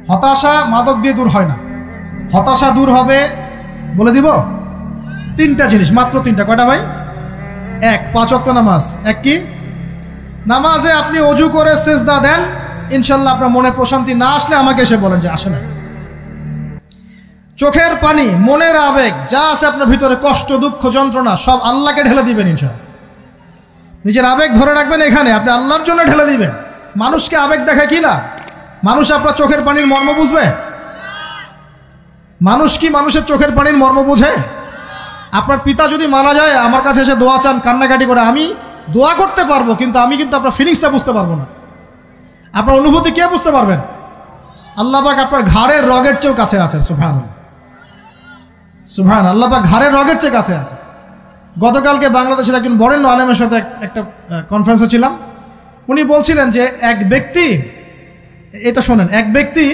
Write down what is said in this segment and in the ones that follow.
হতাশা মাদক দিয়ে দূর হয় না। হতাশা দূর হবে, বলে দিব, 3টা জিনিস, মাত্র 3টা। কয়টা ভাই? 1, 5 ওয়াক্ত নামাজ। এক কি? নামাজে আপনি অজু করে সিজদা দেন, ইনশাল্লাহ আপনার মনে প্রশান্তি না আসলে আমাকে এসে বলেন যে আসে না। চোখের পানি, মনের আবেগ যা আছে আপনার ভিতরে, কষ্ট, দুঃখ, যন্ত্রণা, সব আল্লাহকে ঢেলে দিবেন ইনশাল্লাহ। নিজের আবেগ ধরে রাখবেন এখানে, আপনি আল্লাহর জন্য ঢেলে দিবেন। মানুষকে আবেগ দেখায় কি লাভ? মানুষ আপনার চোখের পানির মর্ম বুঝবে? মানুষ কি মানুষের চোখের পানির মর্ম বুঝে? আপনার পিতা যদি মারা যায়, আমার কাছে এসে দোয়া চান, কান্নাকাটি করে, আমি দোয়া করতে পারবো, কিন্তু আমি কিন্তু আপনার ফিলিংসটা বুঝতে পারবো না। আপনার অনুভূতি কে বুঝতে পারবেন? আল্লাহ পাক আপনার ঘাড়ের রগের চেয়েও কাছে আছে। সুবহানাল্লাহ, সুবহানাল্লাহ, আল্লাহ পাক ঘাড়ের রগের চেয়ে কাছে আছে। গতকালকে বাংলাদেশের একজন বরেণ্য আলেমের সাথে একটা কনফারেন্সে ছিলাম। উনি বলছিলেন যে এক ব্যক্তি, এটা শোনেন, এক ব্যক্তি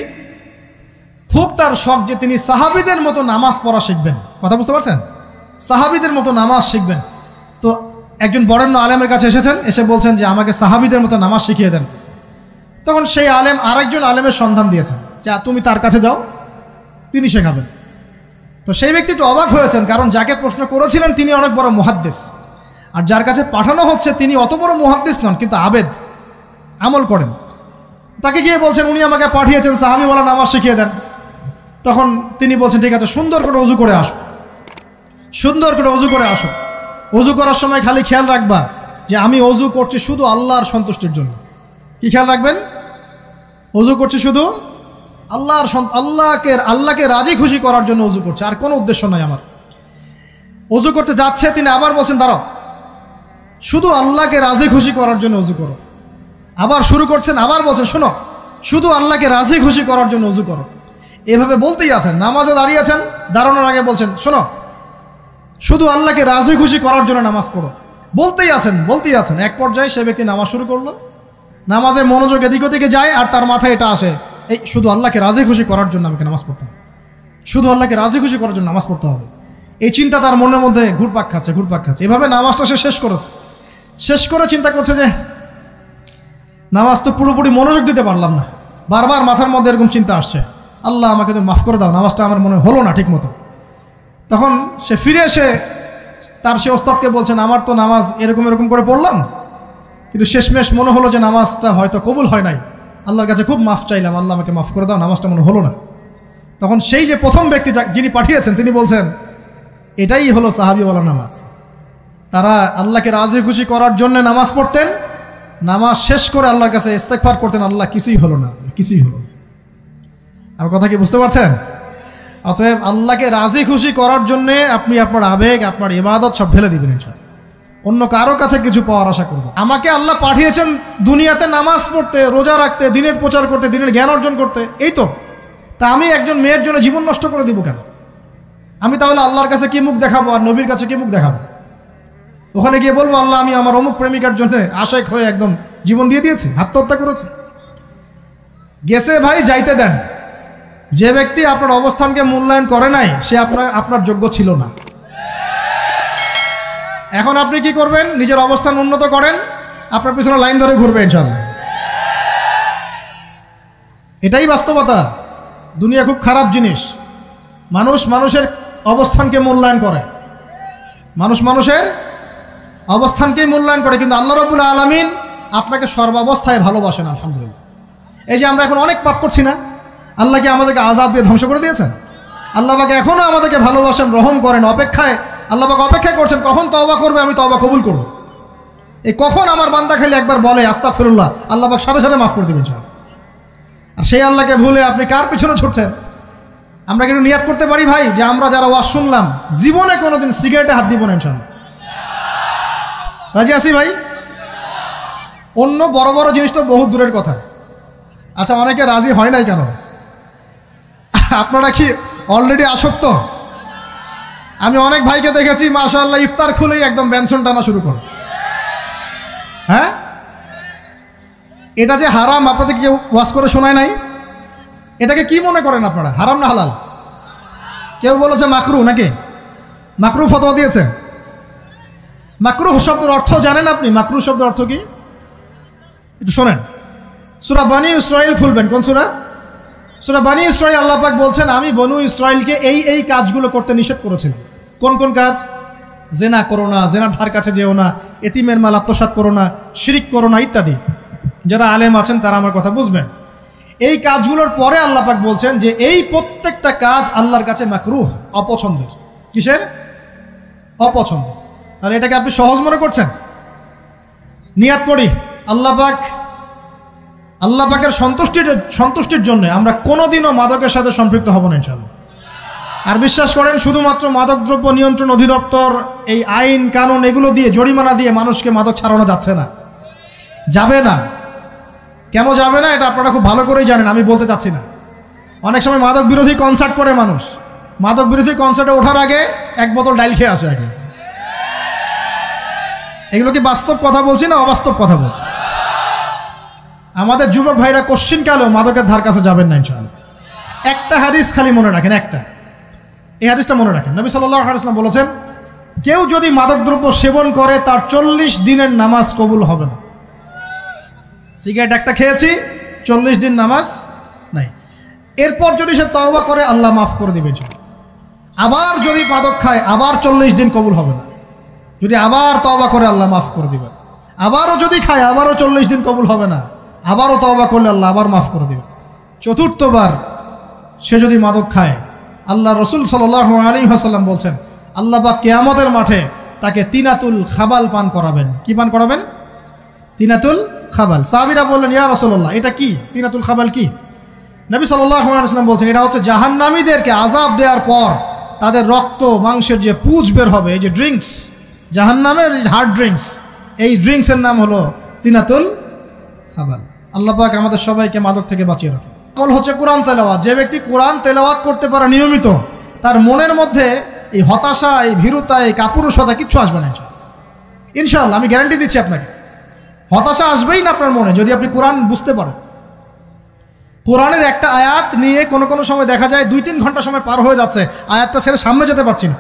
খুব তার শখ যে তিনি সাহাবীদের মতো নামাজ পড়া শিখবেন। কথা বুঝতে পারছেন? সাহাবীদের মতো নামাজ শিখবেন। তো একজন বরেণ্য আলেমের কাছে এসেছেন, এসে বলছেন যে আমাকে সাহাবীদের মতো নামাজ শিখিয়ে দেন। তখন সেই আলেম আরেকজন আলেমের সন্ধান দিয়েছেন, যে তুমি তার কাছে যাও, তিনি শেখাবেন। তো সেই ব্যক্তি একটু অবাক হয়েছেন, কারণ যাকে প্রশ্ন করেছিলেন তিনি অনেক বড় মুহাদ্দিস, আর যার কাছে পাঠানো হচ্ছে তিনি অত বড় মুহাদ্দিস নন, কিন্তু আবেদ, আমল করেন। তাকে গিয়ে বলছেন উনি আমাকে পাঠিয়েছেন সাহাবীওয়ালা নামাজ শিখিয়ে দেন। তখন তিনি বলছেন ঠিক আছে, সুন্দর করে অজু করে আসো, সুন্দর করে অজু করে আসো। অজু করার সময় খালি খেয়াল রাখবা যে আমি অজু করছি শুধু আল্লাহর সন্তুষ্টির জন্য। কি খেয়াল রাখবেন? অজু করছি শুধু আল্লাহকে রাজি খুশি করার জন্য অজু করছে, আর কোনো উদ্দেশ্য নাই আমার। অজু করতে যাচ্ছে, তিনি আবার বলছেন দাঁড়াও, শুধু আল্লাহকে রাজি খুশি করার জন্য অজু করো। আবার শুরু করছেন, আবার বলছেন শোনো, শুধু আল্লাহকে রাজি খুশি করার জন্য অজু করো। এভাবে বলতেই আছেন। নামাজে দাঁড়িয়েছেন, দাঁড়ানোর আগে বলছেন শোনো, শুধু আল্লাহকে রাজি খুশি করার জন্য নামাজ পড়ো। বলতেই আছেন। এক পর্যায়ে সে ব্যক্তি নামাজ শুরু করলো, নামাজে মনোযোগ এদিক ওদিকে যায়, আর তার মাথায় এটা আসে, এই শুধু আল্লাহকে রাজি খুশি করার জন্য আমাকে নামাজ পড়তে হবে, শুধু আল্লাহকে রাজি খুশি করার জন্য নামাজ পড়তে হবে। এই চিন্তা তার মনের মধ্যে ঘুরপাক খাচ্ছে। এভাবে নামাজটা সে শেষ করেছে। শেষ করে চিন্তা করছে যে নামাজ তো পুরোপুরি মনোযোগ দিতে পারলাম না। বারবার মাথার মধ্যে এরকম চিন্তা আসছে, আল্লাহ আমাকে তুমি মাফ করে দাও, নামাজটা আমার মনে হলো না ঠিক মতো। তখন সে ফিরে এসে তার সে ওস্তাদকে বলছেন আমার তো নামাজ এরকম করে পড়লাম, কিন্তু শেষমেশ মনে হলো যে নামাজটা হয়তো কবুল হয় নাই, আল্লাহর কাছে খুব মাফ চাইলাম, আল্লাহ আমাকে মাফ করে দাও, নামাজটা মনে হলো না। তখন সেই যে প্রথম ব্যক্তি যিনি পাঠিয়েছেন তিনি বলছেন এটাই হলো সাহাবীওয়ালা নামাজ। তারা আল্লাহকে রাজি খুশি করার জন্য নামাজ পড়তেন, নামাজ শেষ করে আল্লাহর কাছে ইস্তেগফার করতেন, আল্লাহ কিছুই হলো না, কিছুই হলো না। আমার কথা কি বুঝতে পারছেন? অতএব আল্লাহকে রাজি খুশি করার জন্য আপনি আপনার আবেগ, আপনার ইবাদত সব ঢেলে দিবেন ইনশাআল্লাহ। অন্য কারো কাছে কিছু পাওয়ার আশা করব। আমাকে আল্লাহ পাঠিয়েছেন দুনিয়াতে নামাজ পড়তে, রোজা রাখতে, দিনের প্রচার করতে, দিনের জ্ঞান অর্জন করতে, এই তো। তা আমি একজন মেয়ের জন্য জীবন নষ্ট করে দিব কেন? আমি তাহলে আল্লাহর কাছে কি মুখ দেখাবো, আর নবীর কাছে কি মুখ দেখাবো? ওখানে গিয়ে বলবো আল্লাহ আমি আমার অমুক প্রেমিকার জন্য আশেক হয়ে একদম জীবন দিয়ে দিয়েছি, আত্মহত্যা করেছি। গেছে ভাই, যাইতে দেন। যে ব্যক্তি আপনার অবস্থানকে মূল্যায়ন করে নাই সে আপনার যোগ্য ছিল না। এখন আপনি কি করবেন? নিজের অবস্থান উন্নত করেন, আপনার পিছনে লাইন ধরে ঘুরবে ইনশাআল্লাহ। এটাই বাস্তবতা। দুনিয়া খুব খারাপ জিনিস। মানুষের অবস্থানকে মূল্যায়ন করে, মানুষের অবস্থানকেই মূল্যায়ন করে, কিন্তু আল্লাহ রাব্বুল আলামিন আপনাকে সর্বাবস্থায় ভালোবাসেন। আলহামদুলিল্লাহ। এই যে আমরা এখন অনেক পাপ করছি না, আল্লাহ কি আমাদেরকে আযাব দিয়ে ধ্বংস করে দিয়েছেন? আল্লাহ পাক এখনো আমাদেরকে ভালোবাসেন, রহম করেন, আল্লাহ পাক অপেক্ষায় করছেন কখন তওবা করবে, আমি তওবা কবুল করব। এই কখন আমার বান্দা খালি একবার বলে আস্তাগফিরুল্লাহ, আল্লাহ পাক সাথে সাথে মাফ করে দেবেন ইনশাআল্লাহ। আর সেই আল্লাহকে ভুলে আপনি কার পিছনে ছুটছেন? আমরা কিন্তু নিয়াত করতে পারি ভাই যে আমরা যারা ওয়াজ শুনলাম জীবনে কোনোদিন সিগারেটে হাত দিব না ইনশাআল্লাহ। রাজি আছি ভাই? অন্য বড় বড় জিনিস তো বহু দূরের কথা। আচ্ছা, অনেকে রাজি হয় নাই কেন? আপনারা কি অলরেডি আসক্ত? আমি অনেক ভাইকে দেখেছি মাশাআল্লাহ ইফতার খুলেই একদম ব্যঞ্জন টানা শুরু করে। হ্যাঁ, এটা যে হারাম আপনাদের কেউ ওয়াজ করে শোনায় নাই? এটাকে কি মনে করেন আপনারা, হারাম না হালাল? কেউ বলেছে মাকরু, নাকি মাকরু ফতোয়া দিয়েছে? মাকরুহ শব্দের অর্থ জানেন আপনি? মাকরুহ শব্দের অর্থ কি একটু শোনেন। সূরা বনী ইসরাঈল খুলবেন। কোন সূরা? সূরা বনী ইসরাঈল আল্লাহ পাক বলছেন, আমি বনু ইসরাঈলকে এই কাজগুলো করতে নিষেধ করেছিলাম। কোন কোন কাজ? জেনা করো না, জেনার ধার কাছে যেও না, এতিমের মাল আত্মসাৎ করো না, শিরিক করো না ইত্যাদি। যারা আলেম আছেন তারা আমার কথা বুঝবেন। এই কাজগুলোর পরে আল্লাহ পাক বলছেন যে এই প্রত্যেকটা কাজ আল্লাহর কাছে মাকরুহ, অপছন্দের। কিসের? অপছন্দ। তাহলে এটাকে আপনি সহজ মনে করছেন? নিয়াত করি আল্লাহ পাকের সন্তুষ্টির জন্য আমরা কোনোদিনও মাদকের সাথে সম্পৃক্ত হব না ইনশাআল্লাহ। আর বিশ্বাস করেন, শুধুমাত্র মাদকদ্রব্য নিয়ন্ত্রণ অধিদপ্তর এই আইন কানুন এগুলো দিয়ে, জরিমানা দিয়ে মানুষকে মাদক ছাড়ানো যাচ্ছে না, যাবে না। কেন যাবে না এটা আপনারা খুব ভালো করেই জানেন, আমি বলতে চাচ্ছি না। অনেক সময় মাদক বিরোধী কনসার্ট করে মানুষ, মাদক বিরোধী কনসার্টে ওঠার আগে এক বোতল ডাইল খেয়ে আসে আগে। এগুলো কি বাস্তব কথা বলছি না অবাস্তব কথা বলছি? আমাদের যুবক ভাইরা কোশ্চিনকালেও মাদকের ধার কাছে যাবেন না ইনশাআল্লাহ। একটা হাদিস খালি মনে রাখেন, এই হাদিসটা মনে রাখেন। নবী সাল্লাল্লাহু আলাইহি ওয়াসাল্লাম বলেছেন, কেউ যদি মাদকদ্রব্য সেবন করে তার 40 দিনের নামাজ কবুল হবে না। সিগারেট একটা খেয়েছি, 40 দিন নামাজ নাই। এরপর যদি সে তওবা করে আল্লাহ মাফ করে দিবেন। আবার যদি মাদক খায় আবার 40 দিন কবুল হবে না। যদি আবার তওবা করে আল্লাহ মাফ করে দিবেন। আবারও যদি খায় আবারও 40 দিন কবুল হবে না। আবারও তওবা করলে আল্লাহ আবার মাফ করে দিবেন। চতুর্থবার সে যদি মাদক খায়, আল্লাহ রসুল সাল্লাল্লাহু আলাইহি ওয়াসাল্লাম বলছেন, আল্লাহ পাক কিয়ামতের মাঠে তাকে তিনাতুল খাবাল পান করাবেন। কি পান করাবেন? তিনাতুল খাবাল। সাহাবীরা বললেন, ইয়া রাসূলুল্লাহ, এটা কি তিনাতুল খাবাল? কি? নবী সাল্লাল্লাহু আলাইহি ওয়াসাল্লাম বলছেন, এটা হচ্ছে জাহান্নামীদেরকে আযাব দেওয়ার পর তাদের রক্ত মাংসের যে পুঁজ বের হবে, এই যে ড্রিঙ্কস, জাহান্নামের হার্ড ড্রিঙ্কস, এই ড্রিঙ্কসের নাম হলো তিনাতুল খাবাল। আল্লাহ পাক আমাদের সবাইকে মাদক থেকে বাঁচিয়ে রাখে। আমল হচ্ছে কোরআন তেলাওয়াত। যে ব্যক্তি কোরআন তেলাওয়াত করতে পারে নিয়মিত, তার মনের মধ্যে এই হতাশা, এই ভীরুতা, এই কাপুরুষতা কিচ্ছু আসবে না ইনশাআল্লাহ। আমি গ্যারান্টি দিচ্ছি আপনাকে, হতাশা আসবেই না আপনার মনে যদি আপনি কোরআন বুঝতে পারেন। কোরআনের একটা আয়াত নিয়ে কোনো সময় দেখা যায় 2-3 ঘন্টা সময় পার হয়ে যাচ্ছে, আয়াতটা ছেড়ে সামনে যেতে পারছি না।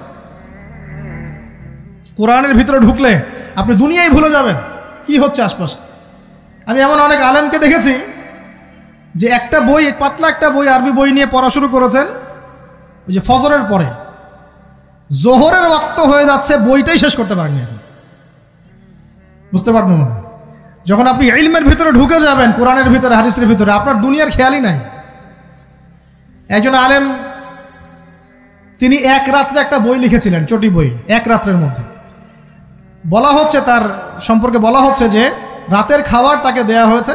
কোরআনের ভিতরে ঢুকলে আপনি দুনিয়ায় ভুলে যাবেন কি হচ্ছে আশপাশে। আমি এমন অনেক আলেমকে দেখেছি যে একটা বই, পাতলা একটা বই, আরবি বই নিয়ে পড়া শুরু করেছেন, ওই যে ফজরের পরে জোহরের ওয়াক্ত হয়ে যাচ্ছে, বইটাই শেষ করতে পারেননি এখন। বুঝতে পারবেন না, যখন আপনি ইলমের ভিতরে ঢুকে যাবেন, কোরআনের ভিতরে, হাদিসের ভিতরে, আপনার দুনিয়ার খেয়ালই নাই। একজন আলেম, তিনি এক রাত্রে একটা বই লিখেছিলেন, চটি বই, এক রাত্রের মধ্যে। বলা হচ্ছে, তার সম্পর্কে বলা হচ্ছে যে রাতের খাবার তাকে দেয়া হয়েছে,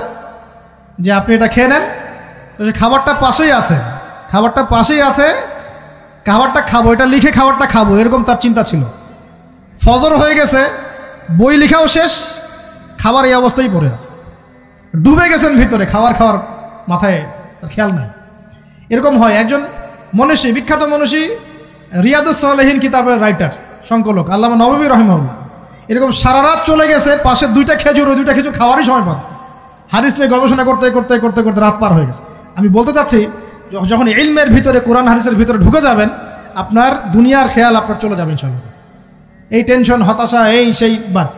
যে আপনি এটা খেয়ে নেন। তো সে খাবারটা পাশেই আছে, খাবারটা খাবো, এটা লিখে খাবারটা খাবো, এরকম তার চিন্তা ছিল। ফজর হয়ে গেছে, বই লেখাও শেষ, খাবার এই অবস্থায় পড়ে আছে, ডুবে গেছেন ভিতরে, খাওয়ার মাথায় তার খেয়াল নাই। এরকম হয়। একজন মনীষী, বিখ্যাত মনীষী, রিয়াদুস সালেহীন কিতাবের রাইটার, সংকলক আল্লামা নববী রাহিমাহুল্লাহ, এরকম সারা রাত চলে গেছে, পাশে 2টা খেজুর, ওই 2টা খেজুর খাওয়ারই সময় পান। হাদিস নিয়ে গবেষণা করতে রাত পার হয়ে গেছে। আমি বলতে চাচ্ছি, যখন ইলমের ভিতরে, কোরআন হাদিসের ভিতরে ঢুকে যাবেন, আপনার দুনিয়ার খেয়াল আপনার চলে যাবে ইনশাআল্লাহ। এই টেনশন, হতাশা, এই সেই বাদ।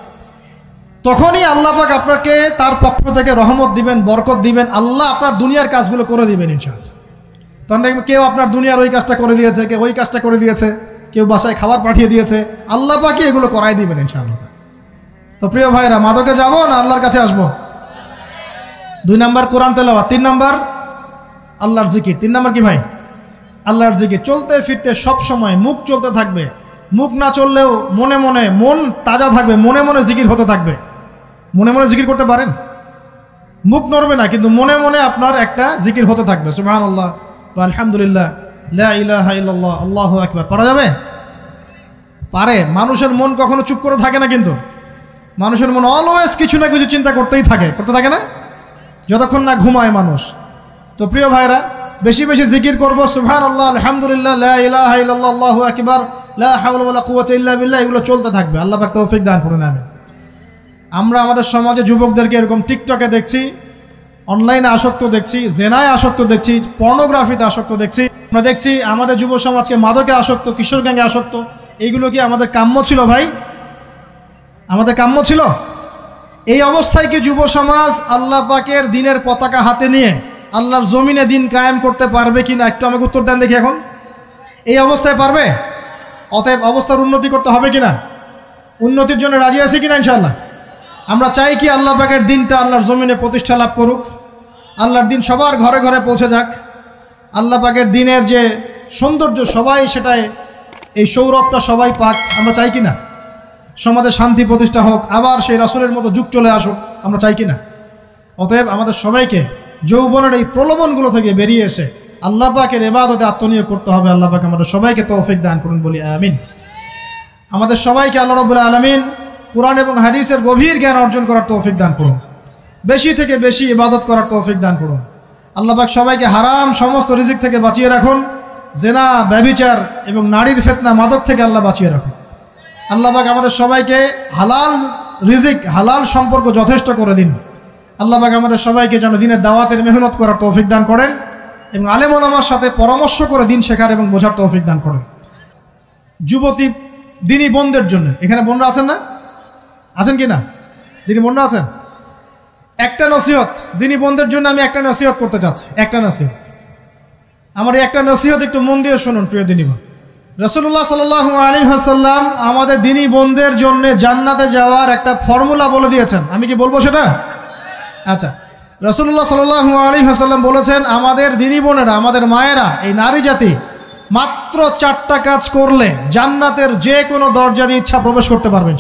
তখনই আল্লাহ পাক আপনাকে তার পক্ষ থেকে রহমত দিবেন, বরকত দিবেন, আল্লাহ আপনার দুনিয়ার কাজগুলো করে দিবেন ইনশাআল্লাহ। তখন দেখবেন কেউ আপনার দুনিয়ার ওই কাজটা করে দিয়েছে, কেউ ওই কাজটা করে দিয়েছে, কেউ বাসায় খাবার পাঠিয়ে দিয়েছে, আল্লাহ পাকই এগুলো করাই দিবেন ইনশাআল্লাহ। তো প্রিয় ভাইরা, মাদকে যাব না আল্লাহর কাছে আসবো? 2 নাম্বার কোরআন তেলাওয়াত, 3 নাম্বার আল্লাহর জিকির। 3 নাম্বার কি ভাই? আল্লাহর জিকির। চলতে ফিরতে সব সময় মুখ চলতে থাকবে, মুখ না চললেও মনে মনে মন তাজা থাকবে, মনে মনে জিকির হতে থাকবে। মনে মনে জিকির করতে পারেন? মুখ নড়বে না, কিন্তু মনে মনে আপনার একটা জিকির হতে থাকবে, সুবহানাল্লাহ ওয়া আলহামদুলিল্লাহ, লা ইলাহা ইল্লাল্লাহ, আল্লাহু আকবার। পারা যাবে? পারে। মানুষের মন কখনো চুপ করে থাকে না, কিন্তু মানুষের মন অলওয়েজ কিছু না কিছু চিন্তা করতে থাকে না, যতক্ষণ না ঘুমায় মানুষ। তো প্রিয় ভাইরা, বেশি বেশি জিকির করবো, সুবহানাল্লাহ, আলহামদুলিল্লাহ, লা ইলাহা ইল্লাল্লাহ, আল্লাহু আকবার, লা হাওলা ওয়ালা কুওয়াতা ইল্লা বিল্লাহ, এগুলো চলতে থাকবে। আল্লাহ পাক তৌফিক দান করুন, আমিন। আমরা আমাদের সমাজে যুবকদেরকে এরকম টিকটকে দেখছি, অনলাইনে আসক্ত দেখছি, জেনায় আসক্ত দেখছি, পর্নোগ্রাফিতে আসক্ত দেখছি। আমরা দেখছি আমাদের যুব সমাজকে মাদকে আসক্ত, কিশোর গ্যাংয়ে আসক্ত। এইগুলো কি আমাদের কাম্য ছিল ভাই? আমাদের কাম্য ছিল? এই অবস্থায় কি যুব সমাজ আল্লাহ পাকের দ্বীনের পতাকা হাতে নিয়ে আল্লাহর জমিনে দিন কায়েম করতে পারবে কিনা একটু আমাকে উত্তর দেন দেখি। এখন এই অবস্থায় পারবে? অতএব অবস্থার উন্নতি করতে হবে কিনা? উন্নতির জন্য রাজি আছে কিনা ইনশাআল্লাহ? আমরা চাই কি আল্লাহ পাকের দিনটা আল্লাহর জমিনে প্রতিষ্ঠা লাভ করুক, আল্লাহর দিন সবার ঘরে ঘরে পৌঁছে যাক। আল্লাহ পাকের দিনের যে সৌন্দর্য সবাই সেটাই, এই সৌরভটা সবাই পাক, আমরা চাই কিনা? সমাজে শান্তি প্রতিষ্ঠা হোক, আবার সেই রাসূলের মতো যুগ চলে আসুক, আমরা চাই কিনা? অতএব আমাদের সবাইকে যৌবনের এই প্রলোভনগুলো থেকে বেরিয়ে এসে আল্লাহ পাকের ইবাদতে আত্মনিয়োগ করতে হবে। আল্লাহ পাক আমাদের সবাইকে তৌফিক দান করুন, বলি আমিন। আমাদের সবাইকে আল্লাহ রাব্বুল আলামিন কুরআন এবং হাদিসের গভীর জ্ঞান অর্জন করার তৌফিক দান করুন, বেশি থেকে বেশি ইবাদত করার তৌফিক দান করুন। আল্লাহ পাক সবাইকে হারাম সমস্ত রিজিক থেকে বাঁচিয়ে রাখুন, জেনা, ব্যভিচার এবং নারীর ফিতনা, মাদক থেকে আল্লাহ বাঁচিয়ে রাখুন। আল্লাহ পাক আমাদের সবাইকে হালাল রিজিক, হালাল সম্পর্ক যথেষ্ট করে দিন। আল্লাহ পাক আমাদের সবাইকে যেন দিনের দাওয়াতের মেহনত করার তৌফিক দান করেন এবং আলেম ওলামার সাথে পরামর্শ করে দিন শেখার এবং বোঝার তৌফিক দান করেন। যুবতী দিনী বোনদের জন্য, এখানে বোনরা আছেন না? আছেন কি না? দিনী বোনরা আছেন? একটা নসিহত দিনী বোনদের জন্য আমি একটা নসিহত করতে চাচ্ছি, একটা নসিহত। আমার এই একটা নসিহত একটু মন দিয়ে শুনুন প্রিয় দিনী বোন। রাসূলুল্লাহ সাল্লাল্লাহু আলাইহি ওয়াসাল্লাম আমাদের দিনী বোনদের জন্য জান্নাতে যাওয়ার একটা ফর্মুলা বলে দিয়েছেন। আমি কি বলবো সেটা? আচ্ছা, রাসূলুল্লাহ সাল্লাল্লাহু আলাইহি ওয়াসাল্লাম বলেছেন আমাদের দিনী বোনেরা, আমাদের মায়েরা, এই নারী জাতি মাত্র 4টা কাজ করলে জান্নাতের যে কোনো দরজা দিয়ে ইচ্ছা প্রবেশ করতে পারবেন।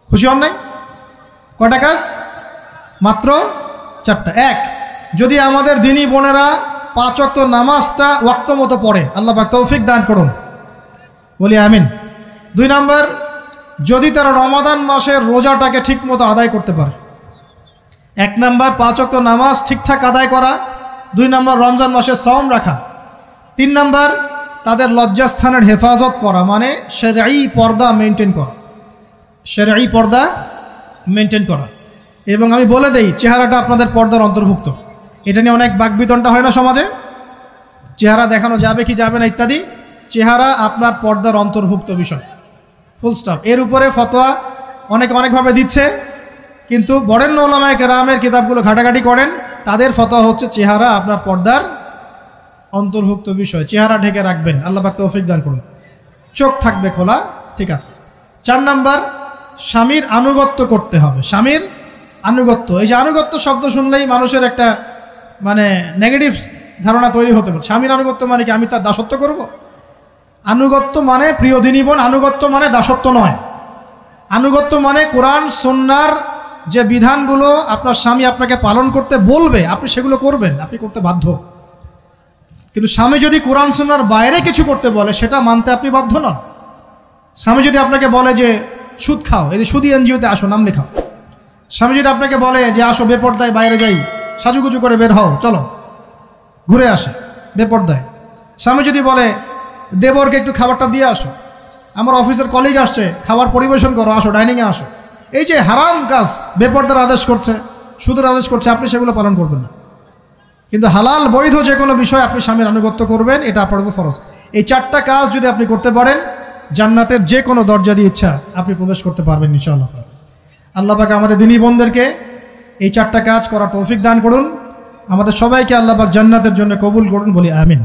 খুশি হন নাই? কয়টা কাজ? মাত্র 4টা। এক, যদি আমাদের দিনী বোনেরা 5 ওয়াক্ত নামাজটা ওয়াক্ত মতো পড়ে, আল্লাহ পাক তৌফিক দান করুন, বলি আমিন। 2 নাম্বার, যদি তারা রমাদান মাসের রোজাটাকে ঠিক মতো আদায় করতে পারে। 1 নাম্বার 5 ওয়াক্ত নামাজ ঠিকঠাক আদায় করা, 2 নাম্বার রমজান মাসে সওম রাখা, 3 নাম্বার তাদের লজ্জাস্থানের হেফাজত করা, মানে শরঈ পর্দা মেনটেন করা, শরঈ পর্দা মেনটেন করা। এবং আমি বলে দেই, চেহারাটা আপনাদের পর্দার অন্তর্ভুক্ত। এটা নিয়ে অনেক বাকবিতণ্ডা হয় না সমাজে, চেহারা দেখানো যাবে কি যাবে না ইত্যাদি। চেহারা আপনার পর্দার অন্তর্ভুক্ত বিষয়, ফুল স্টপ। এর উপরে ফতোয়া অনেকে অনেকভাবে দিচ্ছে, কিন্তু বরেণ্য উলামায়ে কেরামের কিতাবগুলো ঘাটাঘাটি করেন, তাদের ফতোয়া হচ্ছে চেহারা আপনার পর্দার অন্তর্ভুক্ত বিষয়, চেহারা ঢেকে রাখবেন, আল্লাহ পাক তৌফিক দান করুন। চোখ থাকবে খোলা, ঠিক আছে। 4 নাম্বার, স্বামীর আনুগত্য করতে হবে। স্বামীর আনুগত্য, এই যে আনুগত্য শব্দ শুনলেই মানুষের একটা মানে নেগেটিভ ধারণা তৈরি হতে পারে। স্বামীর আনুগত্য মানে কি আমি তার দাসত্ব করব? আনুগত্য মানে, প্রিয় দিনী বোন, আনুগত্য মানে দাসত্ব নয়। আনুগত্য মানে কোরআন সুন্নাহর যে বিধানগুলো আপনার স্বামী আপনাকে পালন করতে বলবে, আপনি সেগুলো করবেন, আপনি করতে বাধ্য। কিন্তু স্বামী যদি কোরআন সুন্নাহর বাইরে কিছু করতে বলে, সেটা মানতে আপনি বাধ্য নন। স্বামী যদি আপনাকে বলে যে সুদ খাও, এই সুদি এনজিওতে আসো, নাম লেখাও। স্বামী যদি আপনাকে বলে যে আসো বেপর্দায় বাইরে যাই, সাজুগুজু করে বের হও, চলো ঘুরে আসে বেপর্দায়। স্বামী যদি বলে দেবরকে একটু খাবারটা দিয়ে আসো, আমার অফিসের কলিগ আসছে, খাবার পরিবেশন করো, আসো ডাইনিংয়ে আসো, এই যে হারাম কাজ, বেপর্দার আদেশ করছে, সুদের আদেশ করছে, আপনি সেগুলো পালন করবেন না। কিন্তু হালাল বৈধ যে কোনো বিষয় আপনি স্বামীর আনুগত্য করবেন, এটা আপনার উপর ফরজ। এই 4টা কাজ যদি আপনি করতে পারেন, জান্নাতের যে কোনো দরজা দিয়ে ইচ্ছা আপনি প্রবেশ করতে পারবেন ইনশাআল্লাহ। আল্লাহ পাক আমাদের দিনী বোনদেরকে এই 4টা কাজ করার তৌফিক দান করুন। আমাদের সবাইকে আল্লাহ পাক জান্নাতের জন্য কবুল করুন, বলি আমিন।